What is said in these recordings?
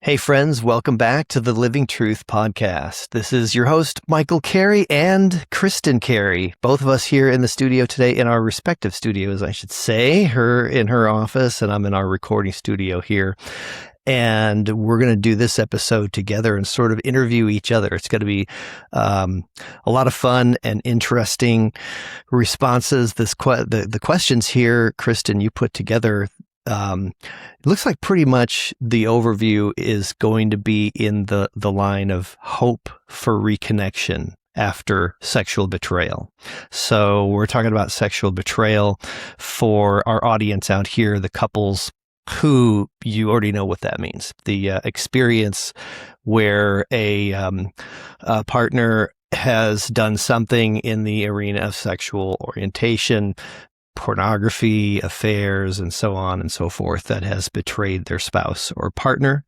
Hey friends, welcome back to the Living Truth podcast. This is your host, Michael Carey and Kristen Carey. Both of us here in the studio today, in our respective studios, I should say. Her in her office and I'm in our recording studio here. And we're going to do this episode together and sort of interview each other. It's going to be a lot of fun and interesting responses. The questions here, Kristen, you put together. It looks like pretty much the overview is going to be in the line of hope for reconnection after sexual betrayal. So we're talking about sexual betrayal for our audience out here, the couples who you already know what that means. The experience where a partner has done something in the arena of sexual orientation, pornography, affairs, and so on and so forth that has betrayed their spouse or partner.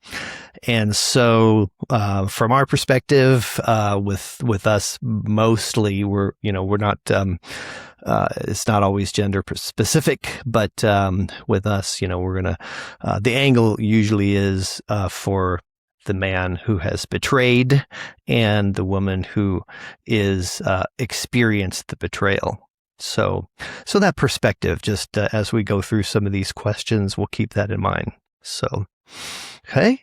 And so, from our perspective, with us, mostly we're not, it's not always gender specific, but, with us, we're going to, the angle usually is, for the man who has betrayed and the woman who is, experienced the betrayal. So that perspective, just as we go through some of these questions, we'll keep that in mind. So, okay,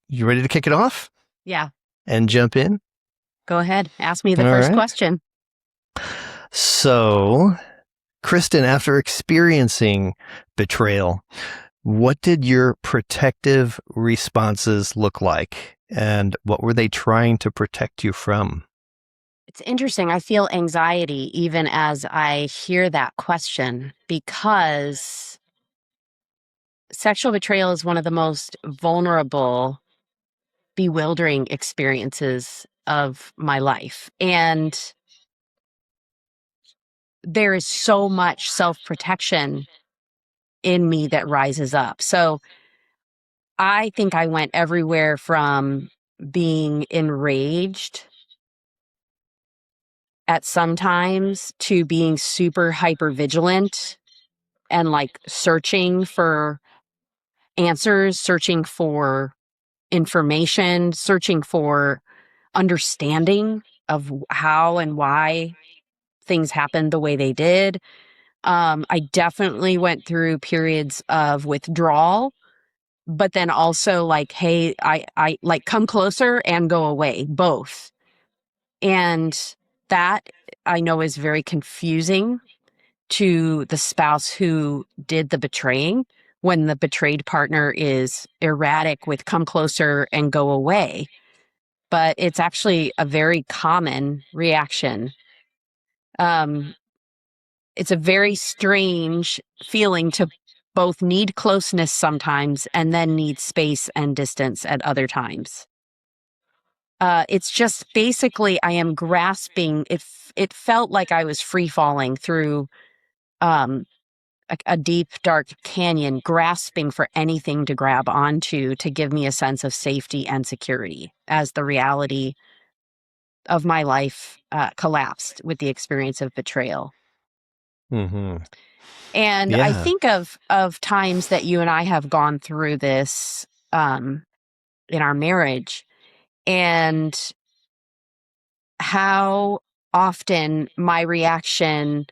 you ready to kick it off? Yeah. And jump in? Go ahead. Ask me the first question. So, Kristen, after experiencing betrayal, what did your protective responses look like? And what were they trying to protect you from? It's interesting. I feel anxiety even as I hear that question because sexual betrayal is one of the most vulnerable, bewildering experiences of my life. And there is so much self-protection in me that rises up. So I think I went everywhere from being enraged at some times to being super hyper vigilant and like searching for answers, searching for information, searching for understanding of how and why things happened the way they did. I definitely went through periods of withdrawal, but then also like, hey, I like come closer and go away, both. And that I know is very confusing to the spouse who did the betraying when the betrayed partner is erratic with come closer and go away. But it's actually a very common reaction. It's a very strange feeling to both need closeness sometimes and then need space and distance at other times. It's just basically I am grasping. It felt like I was free falling through a deep, dark canyon, grasping for anything to grab onto to give me a sense of safety and security as the reality of my life collapsed with the experience of betrayal. Mm-hmm. And Yeah. I think of times that you and I have gone through this in our marriage, and how often my reaction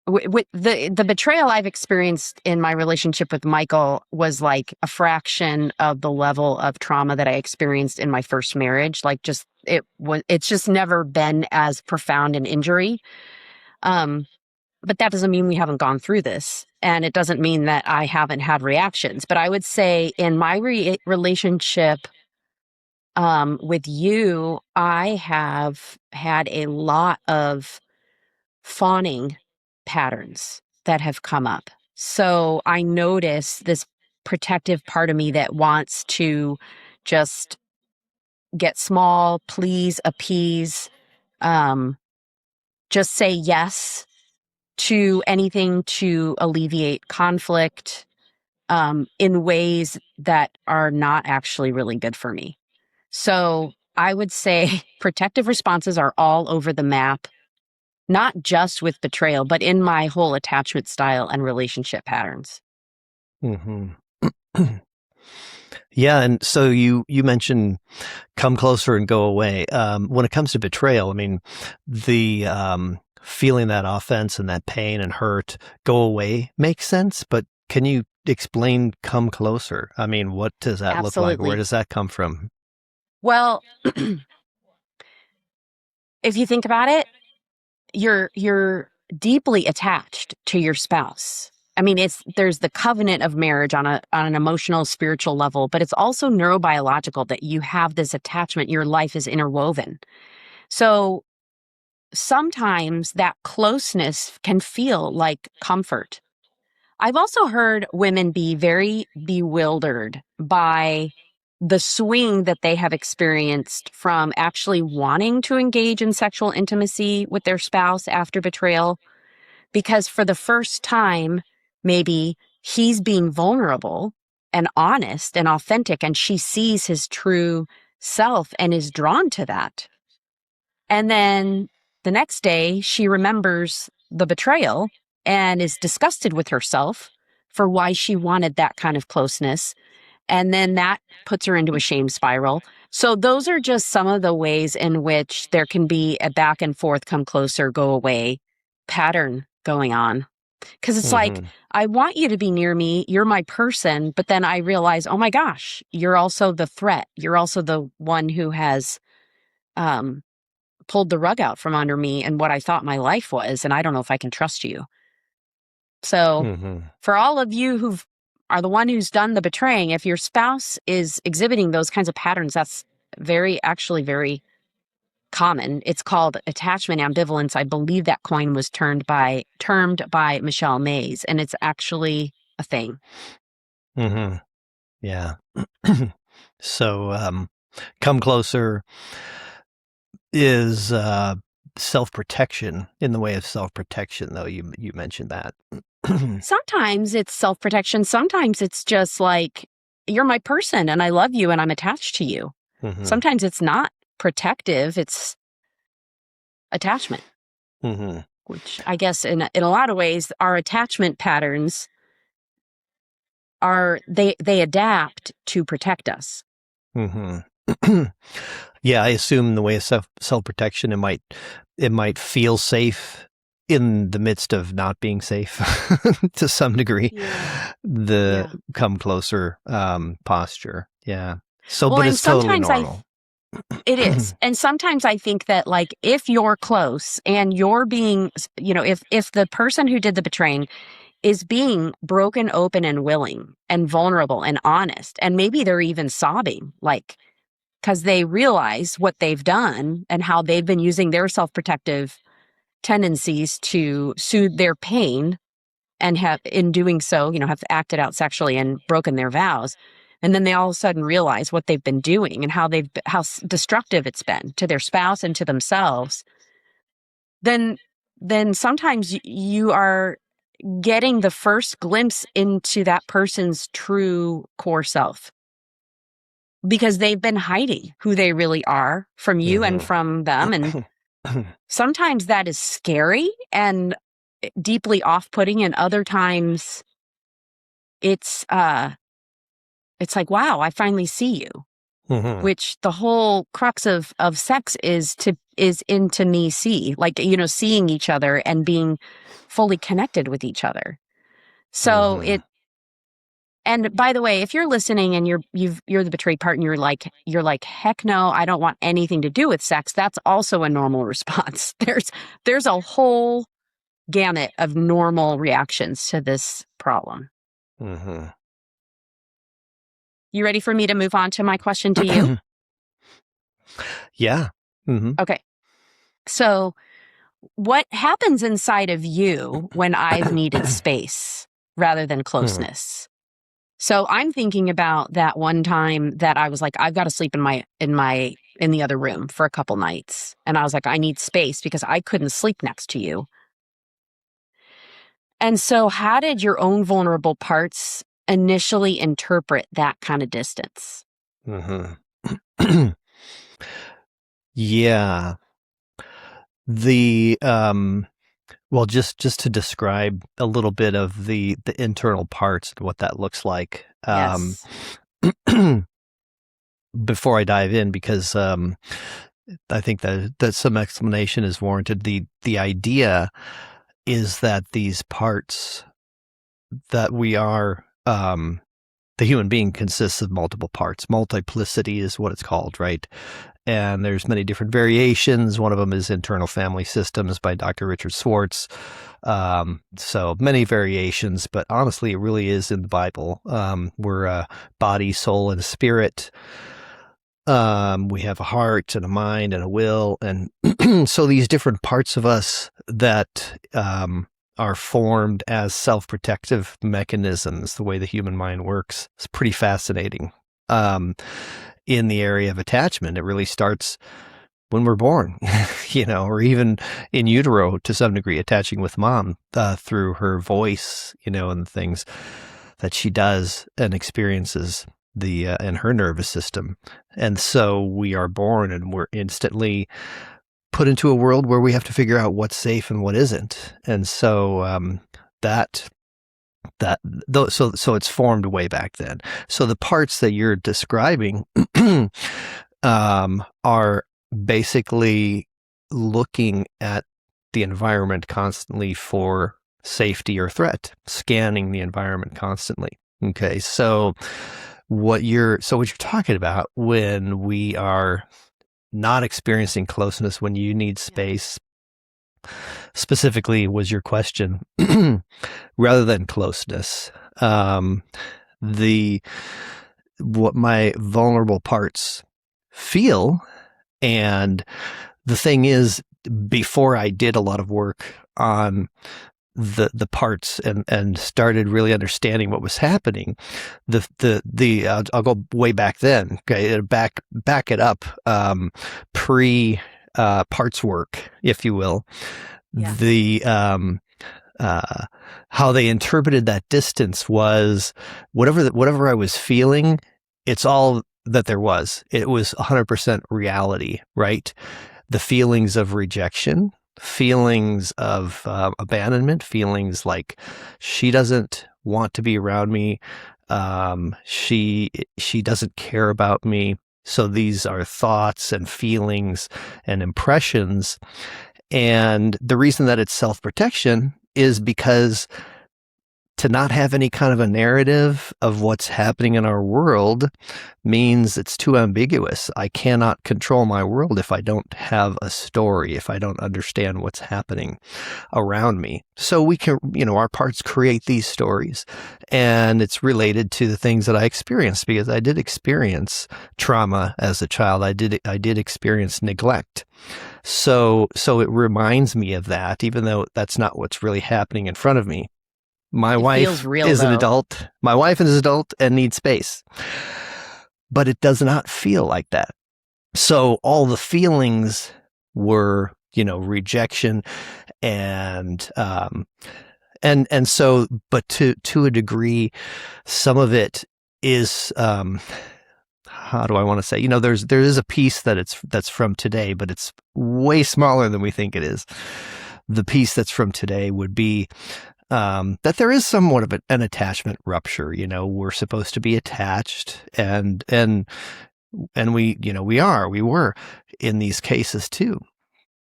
with the betrayal I've experienced in my relationship with Michael was like a fraction of the level of trauma that I experienced in my first marriage. Like it's just never been as profound an injury. But that doesn't mean we haven't gone through this. And it doesn't mean that I haven't had reactions. But I would say in my relationship with you, I have had a lot of fawning patterns that have come up. So I notice this protective part of me that wants to just get small, please, appease, just say yes to anything to alleviate conflict in ways that are not actually really good for me. So I would say protective responses are all over the map, not just with betrayal, but in my whole attachment style and relationship patterns. Mm-hmm. Yeah, and so you mentioned come closer and go away. When it comes to betrayal, I mean, the feeling that offense and that pain and hurt go away makes sense, but can you explain come closer? I mean, what does that look like? Where Absolutely. does that come from? Well, if you think about it, you're deeply attached to your spouse. I mean, there's the covenant of marriage on an emotional, spiritual level, but it's also neurobiological that you have this attachment. Your life is interwoven. So sometimes that closeness can feel like comfort. I've also heard women be very bewildered by the swing that they have experienced from actually wanting to engage in sexual intimacy with their spouse after betrayal, because for the first time, maybe he's being vulnerable and honest and authentic, and she sees his true self and is drawn to that. And then the next day, she remembers the betrayal and is disgusted with herself for why she wanted that kind of closeness. And then that puts her into a shame spiral. So, those are just some of the ways in which there can be a back and forth, come closer, go away pattern going on. Because it's like, Mm-hmm. I want you to be near me. You're my person. But then I realize, oh my gosh, you're also the threat. You're also the one who has um, pulled the rug out from under me and what I thought my life was, and I don't know if I can trust you. So, Mm-hmm. for all of you who are the one who's done the betraying, if your spouse is exhibiting those kinds of patterns, that's actually very common. It's called attachment ambivalence. I believe that coin was termed by Michelle Mays, and it's actually a thing. Mm-hmm. Yeah. So, come closer is self-protection in the way of self-protection, though. You mentioned that. Sometimes it's self-protection. Sometimes it's just like, you're my person and I love you and I'm attached to you. Mm-hmm. Sometimes it's not protective, it's attachment, Mm-hmm. which I guess in a lot of ways, our attachment patterns they adapt to protect us. Mm-hmm. Yeah, I assume the way of self-protection, it might feel safe in the midst of not being safe to some degree. Yeah. The Yeah. come closer posture. Yeah. So, Well, but and it's totally sometimes normal. it is. And sometimes I think that, like, if you're close and you're being, if the person who did the betraying is being broken open and willing and vulnerable and honest, and maybe they're even sobbing, like, because they realize what they've done and how they've been using their self-protective tendencies to soothe their pain, and have, in doing so, have acted out sexually and broken their vows. And then they all of a sudden realize what they've been doing and how destructive it's been to their spouse and to themselves. Then, sometimes you are getting the first glimpse into that person's true core self, because they've been hiding who they really are from you and Mm-hmm. from them. And sometimes that is scary and deeply off-putting, and other times it's it's like, wow, I finally see you. Mm-hmm. Which the whole crux of sex is intimacy, like, seeing each other and being fully connected with each other. So Mm-hmm. and by the way, if you're listening and you're the betrayed part and you're like, heck no, I don't want anything to do with sex, that's also a normal response. There's a whole gamut of normal reactions to this problem. Mm-hmm. You ready for me to move on to my question to you? Yeah. Mm-hmm. Okay. So, what happens inside of you when I've needed space rather than closeness? So I'm thinking about that one time that I was like, I've got to sleep in the other room for a couple nights. And I was like, I need space because I couldn't sleep next to you. And so how did your own vulnerable parts initially interpret that kind of distance? Mm-hmm. Yeah. The well, just to describe a little bit of the internal parts and what that looks like. Yes. before I dive in, because I think that some explanation is warranted. The idea is that these parts that we are, the human being consists of multiple parts. Multiplicity is what it's called, right? And there's many different variations. One of them is Internal Family Systems by Dr. Richard Schwartz. So many variations, but honestly, it really is in the Bible. We're a body, soul, and a spirit. We have a heart and a mind and a will. And so these different parts of us that are formed as self-protective mechanisms, the way the human mind works, is pretty fascinating. In the area of attachment, it really starts when we're born, or even in utero to some degree, attaching with mom through her voice, and the things that she does and experiences in her nervous system. And so we are born and we're instantly put into a world where we have to figure out what's safe and what isn't. And so so it's formed way back then. So the parts that you're describing are basically looking at the environment constantly for safety or threat, scanning the environment constantly. Okay, so what you're talking about when we are not experiencing closeness, when you need space, specifically was your question, rather than closeness. What my vulnerable parts feel, and the thing is, before I did a lot of work on the parts and started really understanding what was happening, I'll go way back then. Okay, back it up, pre parts work, if you will. Yeah. How they interpreted that distance was whatever I was feeling, it's all that there was. It was 100% reality, right? The feelings of rejection, feelings of abandonment, feelings like she doesn't want to be around me, she doesn't care about me. So these are thoughts and feelings and impressions. And the reason that it's self-protection is because to not have any kind of a narrative of what's happening in our world means it's too ambiguous. I cannot control my world if I don't have a story, if I don't understand what's happening around me. So we can, our parts create these stories, and it's related to the things that I experienced, because I did experience trauma as a child. I did experience neglect. So it reminds me of that, even though that's not what's really happening in front of me. My wife is an adult. My wife is an adult and needs space. But it does not feel like that. So all the feelings were, rejection and so, but to a degree, some of it is, how do I want to say, there is a piece that's from today, but it's way smaller than we think it is. The piece that's from today would be that there is somewhat of an attachment rupture. We're supposed to be attached, and we were in these cases too.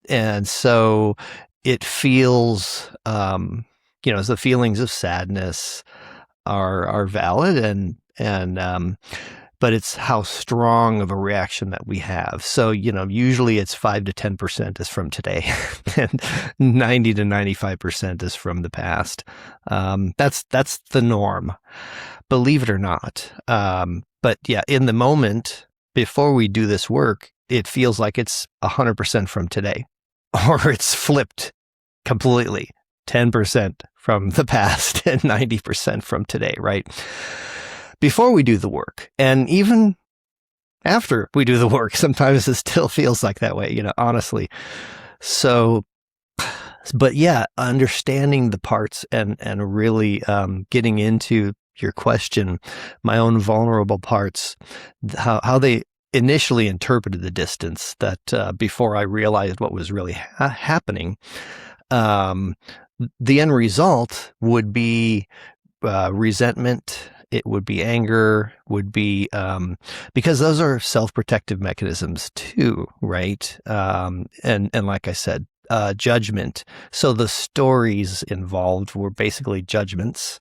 And so it feels, the feelings of sadness are valid, and but it's how strong of a reaction that we have. So, usually it's 5 to 10% is from today, and 90 to 95% is from the past. That's the norm, believe it or not. But yeah, in the moment, before we do this work, it feels like it's 100% from today, or it's flipped completely, 10% from the past and 90% from today, right? Before we do the work, and even after we do the work, sometimes it still feels like that way, honestly. So, but yeah, understanding the parts and really getting into your question, my own vulnerable parts, how they initially interpreted the distance, that before I realized what was really happening, the end result would be resentment it would be anger, would be because those are self-protective mechanisms too, right? And like I said, judgment. So the stories involved were basically judgments.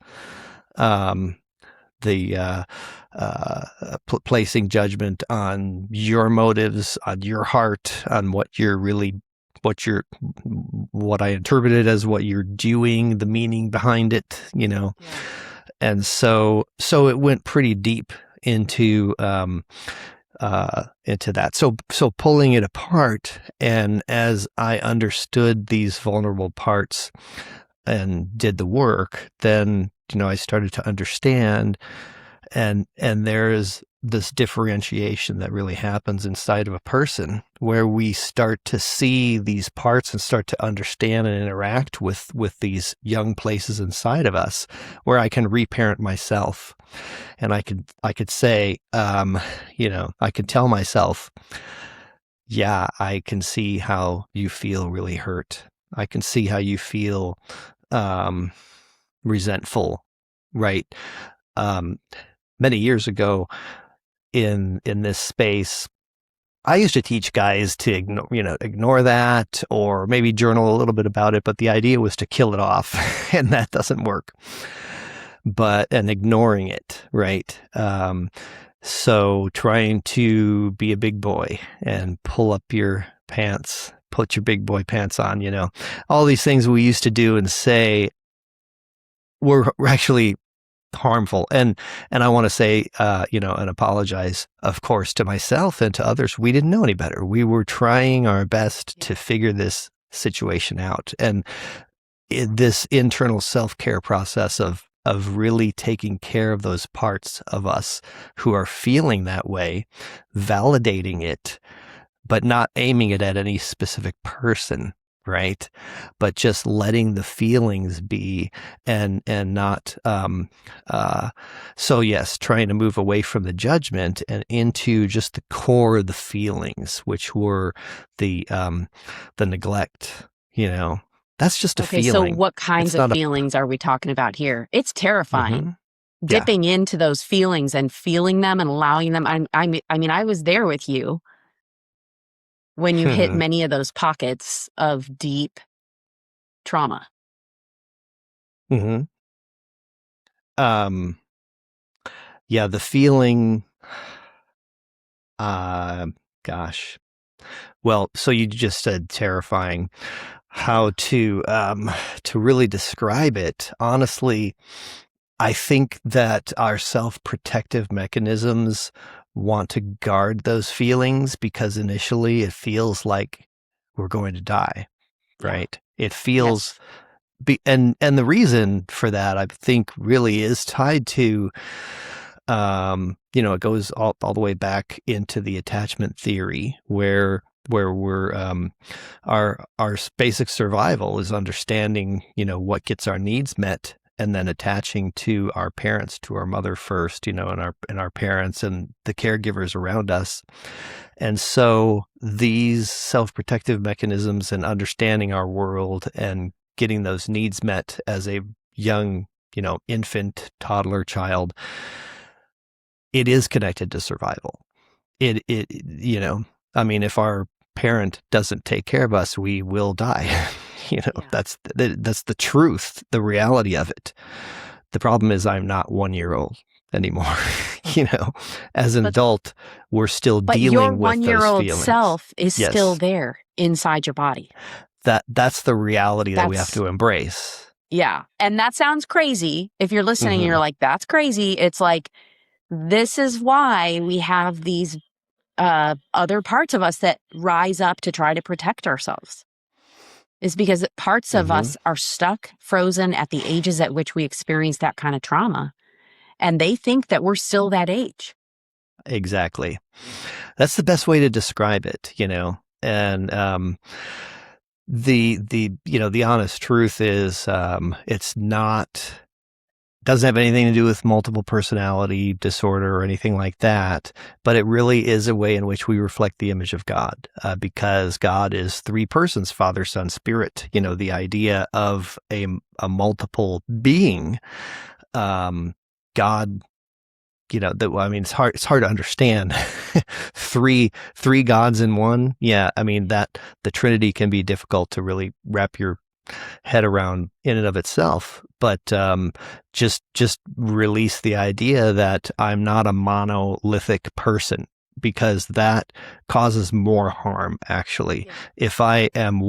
The placing judgment on your motives, on your heart, on what I interpreted as what you're doing, the meaning behind it, Yeah. And so it went pretty deep into that. So pulling it apart, and as I understood these vulnerable parts and did the work, then I started to understand, and there's this differentiation that really happens inside of a person where we start to see these parts and start to understand and interact with these young places inside of us, where I can reparent myself, and I could say, I could tell myself, yeah, I can see how you feel really hurt. I can see how you feel resentful, right? Many years ago in this space, I used to teach guys to ignore that, or maybe journal a little bit about it, but the idea was to kill it off, and that doesn't work. And ignoring it, right? So trying to be a big boy and pull up your pants, put your big boy pants on, all these things we used to do and say were actually harmful. And I want to say, and apologize, of course, to myself and to others. We didn't know any better. We were trying our best to figure this situation out. And this internal self-care process of really taking care of those parts of us who are feeling that way, validating it, but not aiming it at any specific person, right? But just letting the feelings be, and not, so yes, trying to move away from the judgment and into just the core of the feelings, which were the neglect, that's just a feeling. So what kinds of feelings are we talking about here? It's terrifying. Mm-hmm. Dipping into those feelings and feeling them and allowing them. I mean, I was there with you when you hit many of those pockets of deep trauma. Mm-hmm. Yeah, the feeling, gosh. Well, so you just said terrifying. How to really describe it? Honestly, I think that our self-protective mechanisms want to guard those feelings because initially it feels like we're going to die, right? It feels, and the reason for that, I think, really is tied to, it goes all the way back into the attachment theory, where we're our basic survival is understanding, what gets our needs met, and then attaching to our parents, to our mother first, and our parents and the caregivers around us. And so these self-protective mechanisms and understanding our world and getting those needs met as a young, infant, toddler, child, it is connected to survival. I mean, if our parent doesn't take care of us, we will die. That's the truth, the reality of it. The problem is I'm not 1 year old anymore. As an adult, we're still dealing with those feelings. But your 1-year-old self is still there inside your body. That's the reality that we have to embrace. Yeah. And that sounds crazy. If you're listening and you're like, that's crazy. It's like, this is why we have these other parts of us that rise up to try to protect ourselves. Is because parts of us are stuck, frozen at the ages at which we experience that kind of trauma. And they think that we're still that age. Exactly. That's the best way to describe it, and the honest truth is, it's not, doesn't have anything to do with multiple personality disorder or anything like that, but it really is a way in which we reflect the image of God, because God is 3 persons, Father, Son, Spirit. The idea of a multiple being, God I mean, it's hard to understand. three gods in one. Yeah, I mean that the Trinity can be difficult to really wrap your head around in and of itself. But just release the idea that I'm not a monolithic person, because that causes more harm. Actually, if I am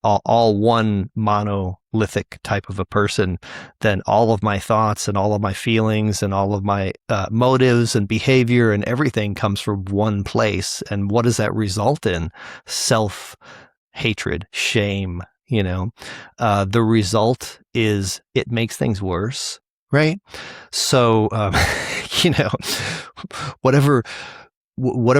all one monolithic type of a person, then all of my thoughts and all of my feelings and all of my motives and behavior and everything comes from one place. And what does that result in? Self hatred, shame. The result is it makes things worse, right? So, whatever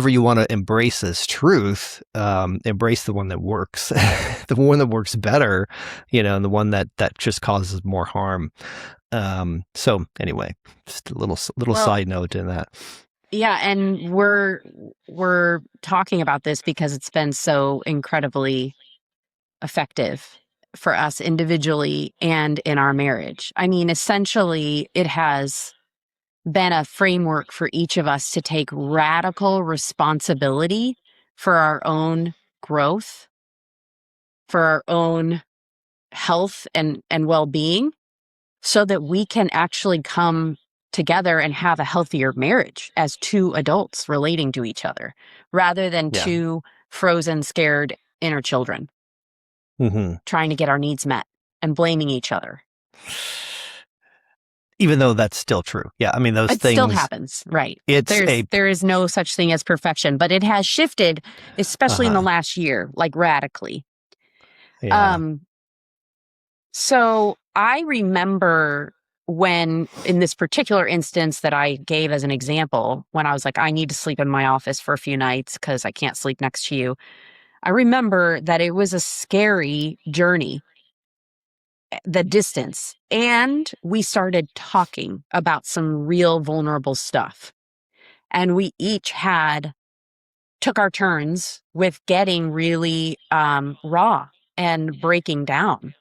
you want to embrace as truth, embrace the one that works, the one that works better, and the one that just causes more harm. So anyway, just a little side note in that. Yeah, and we're talking about this because it's been so incredibly effective for us individually and in our marriage. I mean, essentially, it has been a framework for each of us to take radical responsibility for our own growth, for our own health and well-being, so that we can actually come together and have a healthier marriage as two adults relating to each other, rather than two frozen, scared inner children trying to get our needs met and blaming each other. Even though that's still true. Yeah, I mean, those things still happens, right? There is no such thing as perfection, but it has shifted, especially in the last year, like radically. Yeah. So I remember when, in this particular instance that I gave as an example, when I was like, I need to sleep in my office for a few nights because I can't sleep next to you. I remember that it was a scary journey, the distance, and we started talking about some real vulnerable stuff. And we each took our turns with getting really raw and breaking down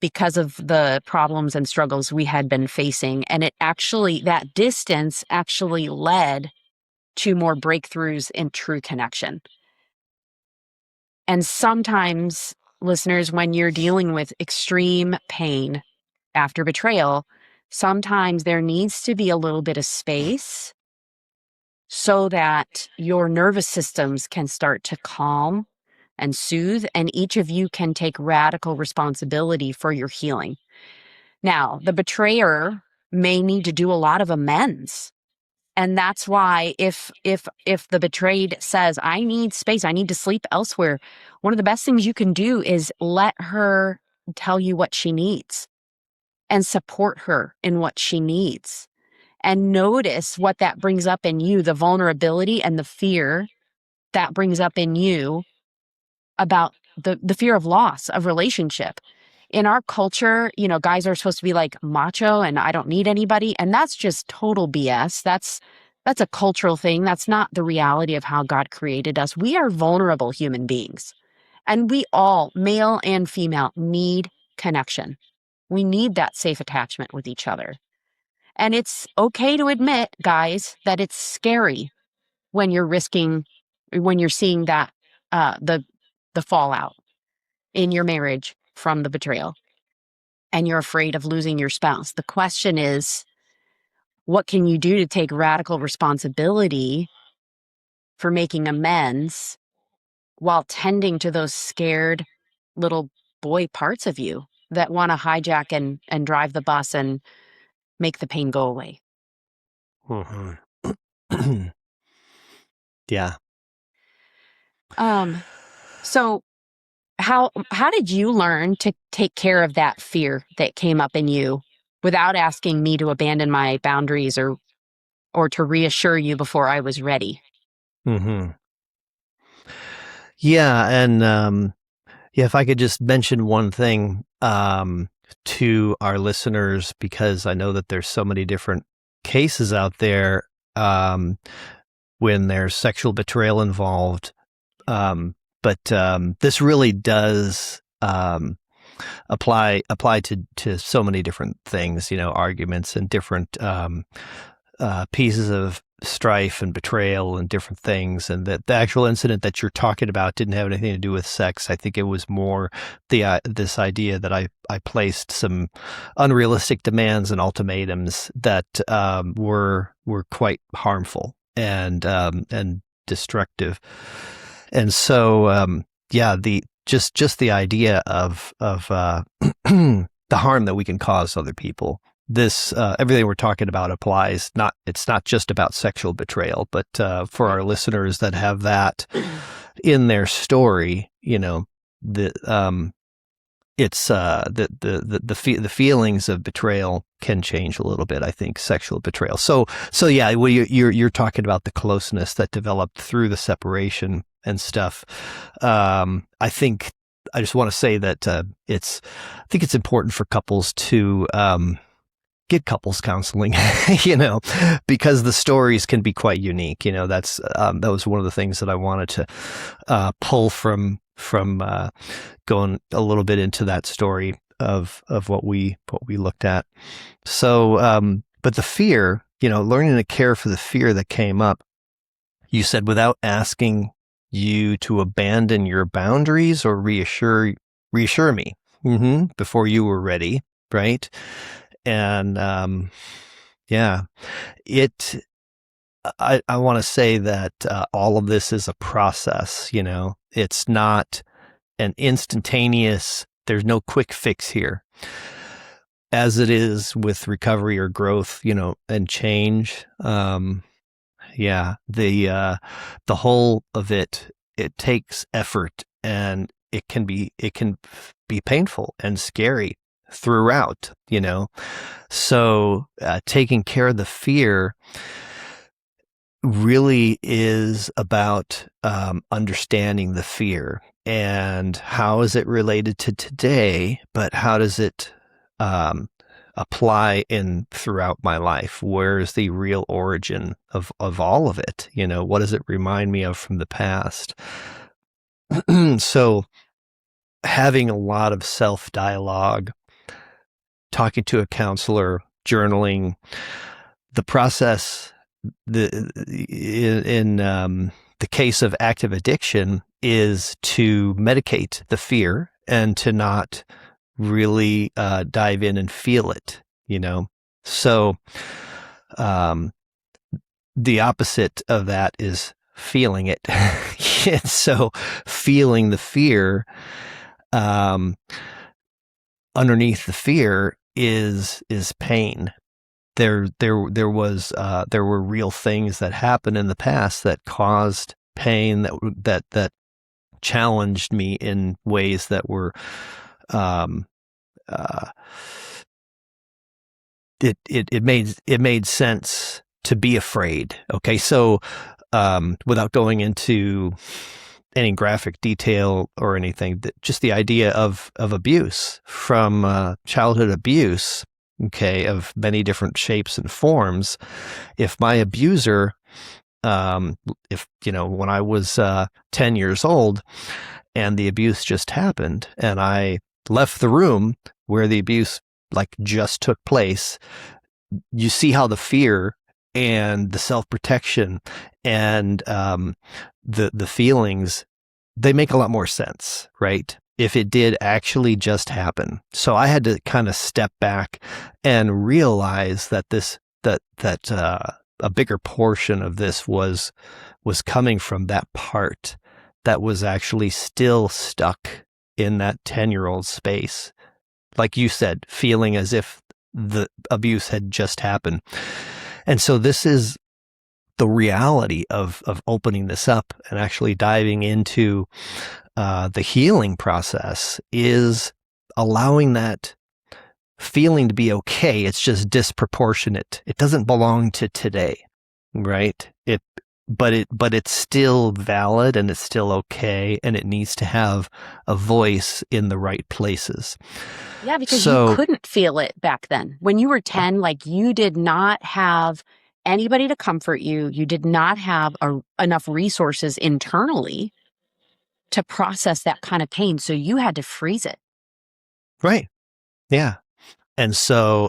because of the problems and struggles we had been facing. And that distance actually led to more breakthroughs in true connection. And sometimes, listeners, when you're dealing with extreme pain after betrayal, sometimes there needs to be a little bit of space so that your nervous systems can start to calm and soothe, and each of you can take radical responsibility for your healing. Now, the betrayer may need to do a lot of amends. And that's why if the betrayed says, I need space, I need to sleep elsewhere, one of the best things you can do is let her tell you what she needs and support her in what she needs. And notice what that brings up in you, the vulnerability and the fear that brings up in you about the fear of loss of relationship. In our culture, guys are supposed to be like macho and I don't need anybody. And that's just total BS. That's a cultural thing. That's not the reality of how God created us. We are vulnerable human beings. And we all, male and female, need connection. We need that safe attachment with each other. And it's okay to admit, guys, that it's scary when you're seeing that the fallout in your marriage from the betrayal, and you're afraid of losing your spouse. The question is, what can you do to take radical responsibility for making amends while tending to those scared little boy parts of you that want to hijack and drive the bus and make the pain go away? Yeah. So how did you learn to take care of that fear that came up in you without asking me to abandon my boundaries or to reassure you before I was ready? Yeah, and if I could just mention one thing to our listeners, because I know that there's so many different cases out there when there's sexual betrayal involved. But this really does apply to so many different things, arguments and different pieces of strife and betrayal and different things, and that the actual incident that you're talking about didn't have anything to do with sex. I think it was more this idea that I placed some unrealistic demands and ultimatums that were quite harmful and destructive. And so yeah, just the idea of the harm that we can cause other people. This everything we're talking about applies. It's not just about sexual betrayal, but for our listeners that have that in their story, it's the feelings of betrayal can change a little bit. I think sexual betrayal. So yeah, well, you're talking about the closeness that developed through the separation and stuff. I think I just want to say that I think it's important for couples to get couples counseling, because the stories can be quite unique. That was one of the things that I wanted to pull from going a little bit into that story of what we looked at. So, but the fear, learning to care for the fear that came up, you said without asking you to abandon your boundaries or reassure me before you were ready, right? And yeah, I want to say that all of this is a process. It's not an instantaneous. There's no quick fix here, as it is with recovery or growth, and change. Yeah, the whole of it takes effort, and it can be painful and scary throughout, So taking care of the fear really is about understanding the fear and how is it related to today, but how does it apply throughout my life? Where is the real origin of all of it? What does it remind me of from the past? So having a lot of self-dialogue, talking to a counselor, journaling, the process, in the case of active addiction is to medicate the fear and to not really dive in and feel it, So the opposite of that is feeling it. So feeling the fear, underneath the fear is pain. There were real things that happened in the past that caused pain, that challenged me in ways that were it made sense to be afraid. Okay, so without going into any graphic detail or anything, just the idea of abuse, from childhood abuse, okay, of many different shapes and forms. If my abuser, when I was 10 years old and the abuse just happened and I left the room where the abuse just took place, you see how the fear and the self-protection and the feelings, they make a lot more sense, right? If it did actually just happen. So I had to kind of step back and realize that a bigger portion of this was coming from that part that was actually still stuck in that 10-year-old space. Like you said, feeling as if the abuse had just happened. And so this is the reality of opening this up and actually diving into the healing process, is allowing that feeling to be okay. It's just disproportionate. It doesn't belong to today, right? But it's still valid and it's still okay, and it needs to have a voice in the right places. Yeah, because you couldn't feel it back then. When you were 10, you did not have anybody to comfort you. You did not have enough resources internally to process that kind of pain. So you had to freeze it. Right. Yeah. And so,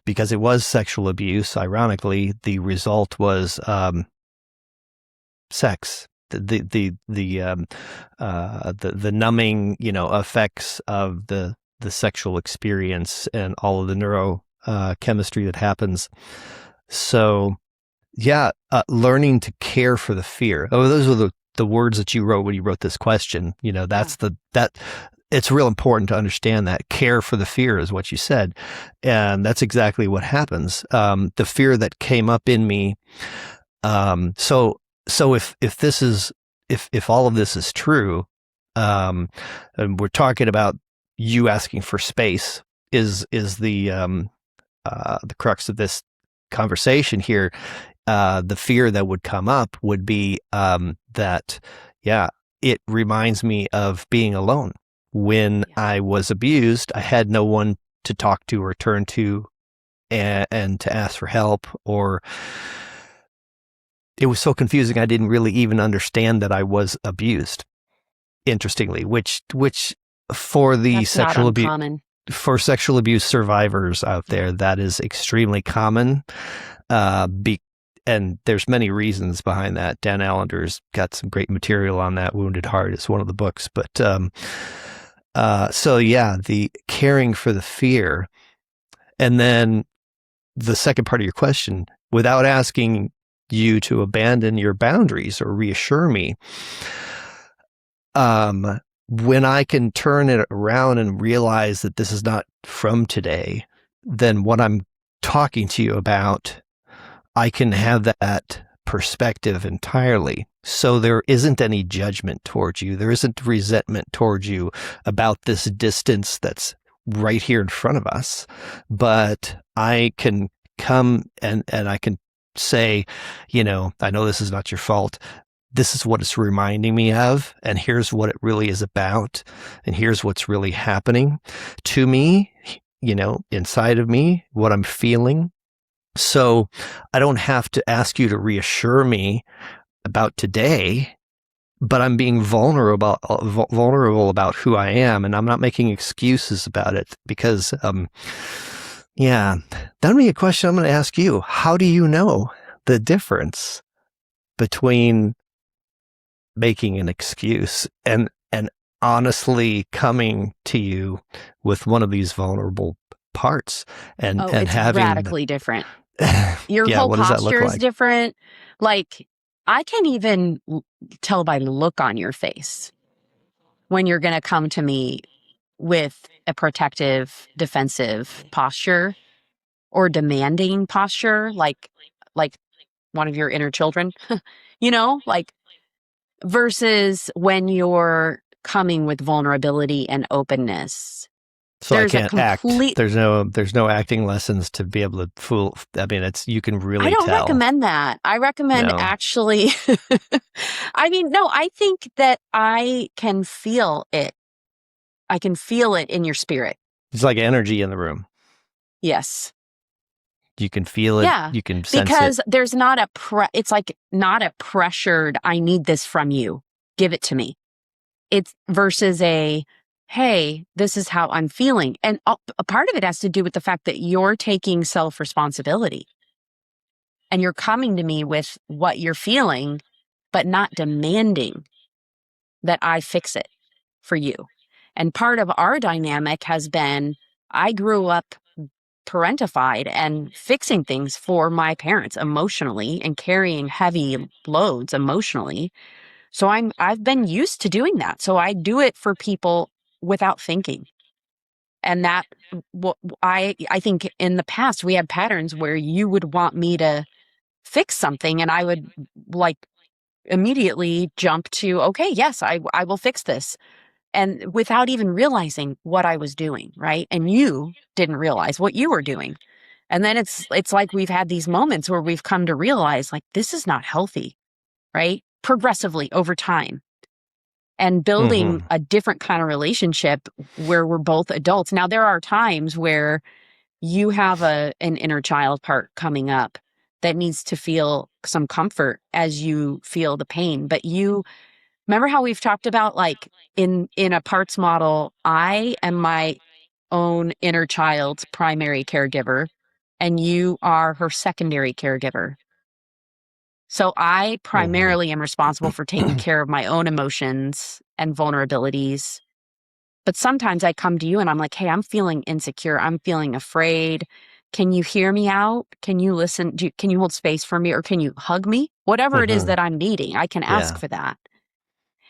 because it was sexual abuse. Ironically, the result was sex. The numbing, effects of the sexual experience and all of the chemistry that happens. So, yeah, learning to care for the fear. Oh, those were the words that you wrote when you wrote this question. That's it's real important to understand that care for the fear is what you said. And that's exactly what happens. The fear that came up in me. So if all of this is true, and we're talking about you asking for space is the crux of this conversation here. The fear that would come up would be that, yeah, it reminds me of being alone. When I was abused, I had no one to talk to or turn to and to ask for help, or it was so confusing. I didn't really even understand that I was abused. Interestingly, which for the That's sexual abuse, for sexual abuse survivors out there, that is extremely common. And there's many reasons behind that. Dan Allender's got some great material on that. Wounded Heart is one of the books. But so yeah, the caring for the fear. And then the second part of your question, without asking you to abandon your boundaries or reassure me, when I can turn it around and realize that this is not from today, then what I'm talking to you about, I can have that perspective entirely. So there isn't any judgment towards you. There isn't resentment towards you about this distance that's right here in front of us. But I can come and I can say, I know this is not your fault. This is what it's reminding me of, and here's what it really is about, and here's what's really happening to me, inside of me, what I'm feeling. So I don't have to ask you to reassure me about today, but I'm being vulnerable about who I am, and I'm not making excuses about it because, that would be a question I'm going to ask you. How do you know the difference between making an excuse and honestly coming to you with one of these vulnerable parts and it's having radically different. Your whole what does that look posture is like? different. Like, I can even tell by the look on your face when you're going to come to me with a protective, defensive posture or demanding posture, like one of your inner children, like, versus when you're coming with vulnerability and openness. So There's I a can't act. complete. There's no acting lessons to be able to fool. I mean, you can really I don't tell. recommend that. I recommend No. actually. I mean, no, I think that I can feel it. I can feel it in your spirit. It's like energy in the room. Yes. You can feel it. Yeah. You can sense Because it. there's not it's like not a pressured, I need this from you. Give it to me. It's versus hey, this is how I'm feeling. And a part of it has to do with the fact that you're taking self-responsibility and you're coming to me with what you're feeling, but not demanding that I fix it for you. And part of our dynamic has been, I grew up parentified and fixing things for my parents emotionally and carrying heavy loads emotionally. So I've been used to doing that. So I do it for people without thinking. And that I think in the past we had patterns where you would want me to fix something and I would like immediately jump to, okay, yes, I will fix this. And without even realizing what I was doing, right? And you didn't realize what you were doing. And then it's like we've had these moments where we've come to realize like this is not healthy, right? Progressively over time. And building a different kind of relationship where we're both adults. Now there are times where you have an inner child part coming up that needs to feel some comfort as you feel the pain. But you remember how we've talked about like in a parts model, I am my own inner child's primary caregiver. and you are her secondary caregiver. So I primarily am responsible for taking care of my own emotions and vulnerabilities. But sometimes I come to you and I'm like, hey, I'm feeling insecure. I'm feeling afraid. Can you hear me out? Can you listen? Can you hold space for me, or can you hug me? Whatever it is that I'm needing, I can ask Yeah. for that.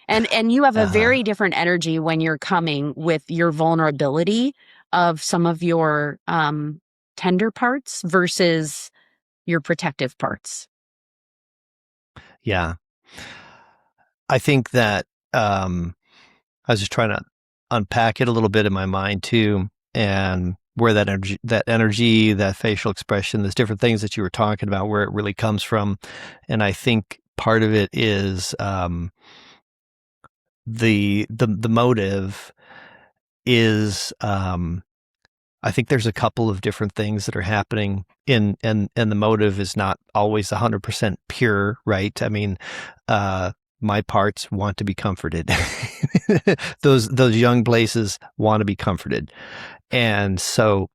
And you have a Uh-huh. very different energy when you're coming with your vulnerability of some of your tender parts versus your protective parts. Yeah. I think that I was just trying to unpack it a little bit in my mind too, and where that energy, that facial expression, those different things that you were talking about, where it really comes from. And I think part of it is the motive is I think there's a couple of different things that are happening and the motive is not always 100% pure, right? I mean, my parts want to be comforted. Those young places want to be comforted. And so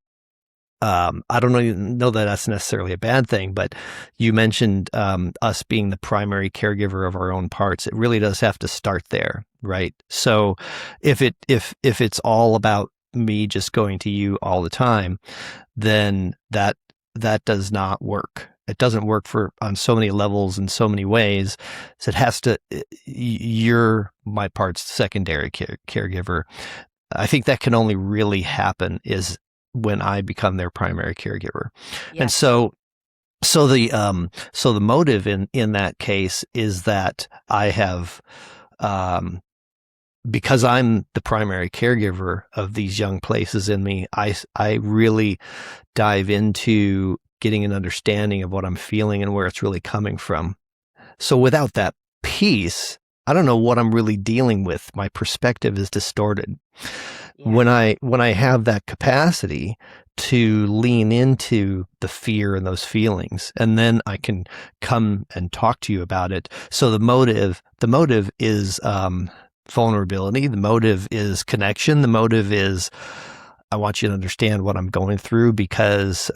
I don't even know that that's necessarily a bad thing, but you mentioned us being the primary caregiver of our own parts. It really does have to start there, right? So if it's all about me just going to you all the time, then that does not work. It doesn't work for on so many levels in so many ways. So it has to. You're my part's secondary caregiver. I think that can only really happen is when I become their primary caregiver. And Yes. so the motive in that case is that I have um because I'm the primary caregiver of these young places in me, I really dive into getting an understanding of what I'm feeling and where it's really coming from. So without that piece, I don't know what I'm really dealing with. My perspective is distorted. Yeah. When I have that capacity to lean into the fear and those feelings, and then I can come and talk to you about it. So the motive is vulnerability. The motive is connection. The motive is I want you to understand what I'm going through because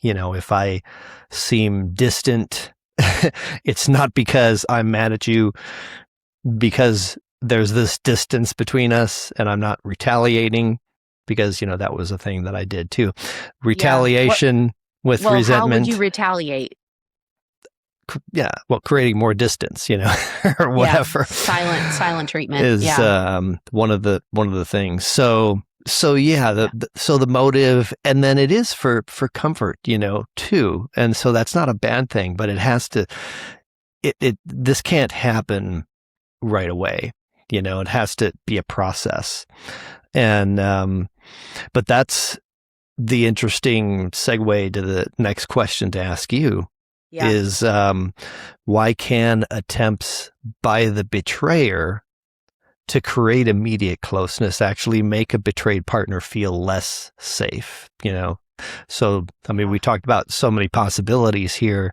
if I seem distant, it's not because I'm mad at you, because there's this distance between us and I'm not retaliating because, that was a thing that I did too. Yeah. Retaliation with Well, how would you resentment. retaliate? Yeah. Well, creating more distance, or Yeah. whatever Silent treatment. is Yeah. one of the things. So yeah, the motive, and then it is for comfort, too. And so that's not a bad thing, but it has to, this can't happen right away. It has to be a process. And, but that's the interesting segue to the next question to ask you Yeah. is, why can attempts by the betrayer to create immediate closeness actually make a betrayed partner feel less safe? So, I mean, we talked about so many possibilities here.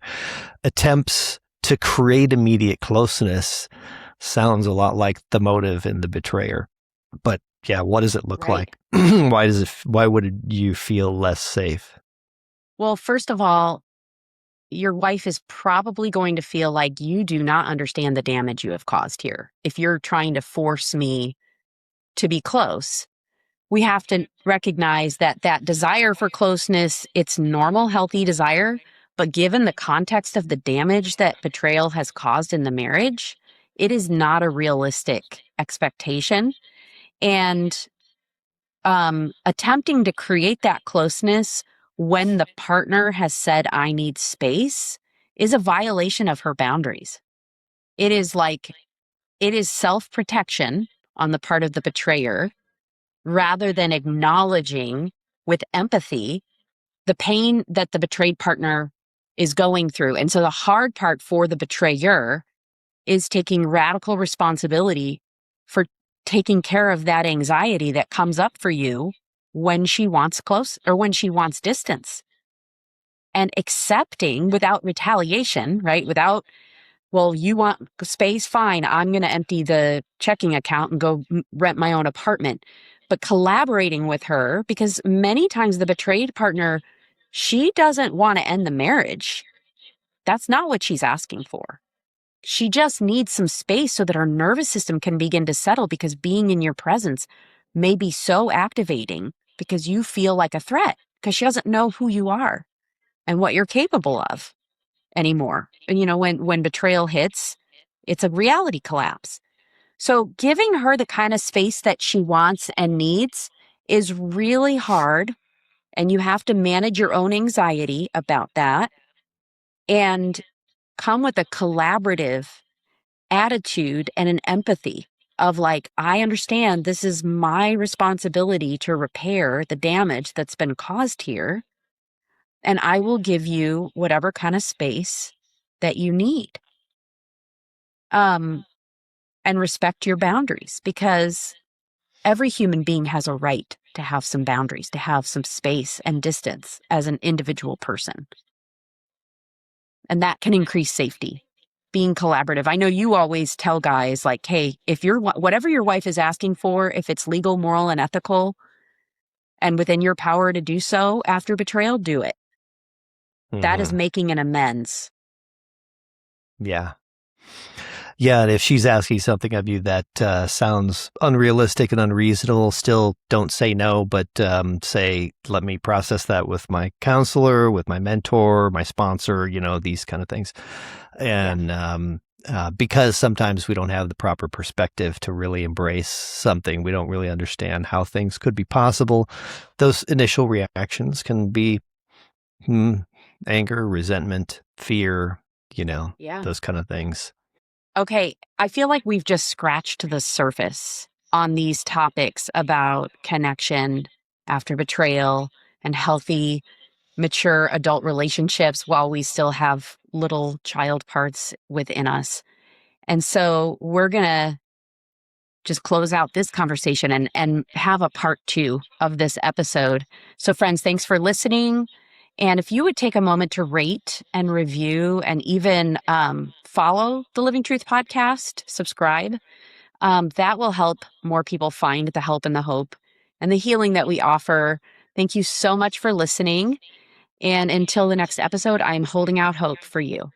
Attempts to create immediate closeness sounds a lot like the motive in the betrayer. But yeah, what does it look Right. like? Why would you feel less safe? Well, first of all, your wife is probably going to feel like you do not understand the damage you have caused here. If you're trying to force me to be close, we have to recognize that desire for closeness, it's normal, healthy desire. But given the context of the damage that betrayal has caused in the marriage, it is not a realistic expectation. And attempting to create that closeness when the partner has said, I need space, is a violation of her boundaries. It is self protection on the part of the betrayer rather than acknowledging with empathy the pain that the betrayed partner is going through. And so the hard part for the betrayer is taking radical responsibility for taking care of that anxiety that comes up for you when she wants close or when she wants distance, and accepting without retaliation, right? Without, well, you want space, fine, I'm going to empty the checking account and go rent my own apartment. But collaborating with her, because many times the betrayed partner She doesn't want to end the marriage. That's not what she's asking for. She just needs some space so that her nervous system can begin to settle, because being in your presence may be so activating because you feel like a threat, because she doesn't know who you are and what you're capable of anymore. And when betrayal hits, it's a reality collapse. So giving her the kind of space that she wants and needs is really hard, and you have to manage your own anxiety about that and come with a collaborative attitude and an empathy of like, I understand this is my responsibility to repair the damage that's been caused here, and I will give you whatever kind of space that you need. And respect your boundaries, because every human being has a right to have some boundaries, to have some space and distance as an individual person. And that can increase safety. Being collaborative. I know you always tell guys like, hey, if whatever your wife is asking for, if it's legal, moral, and ethical, and within your power to do so after betrayal, do it. That is making an amends. Yeah. Yeah, and if she's asking something of you that sounds unrealistic and unreasonable, still don't say no, but say, let me process that with my counselor, with my mentor, my sponsor, these kind of things. And because sometimes we don't have the proper perspective to really embrace something, we don't really understand how things could be possible. Those initial reactions can be anger, resentment, fear, those kind of things. Okay, I feel like we've just scratched the surface on these topics about connection after betrayal and healthy, mature adult relationships while we still have little child parts within us. And so we're going to just close out this conversation and have a part 2 of this episode. So friends, thanks for listening. And if you would take a moment to rate and review and even follow the Living Truth podcast, subscribe, that will help more people find the help and the hope and the healing that we offer. Thank you so much for listening. And until the next episode, I'm holding out hope for you.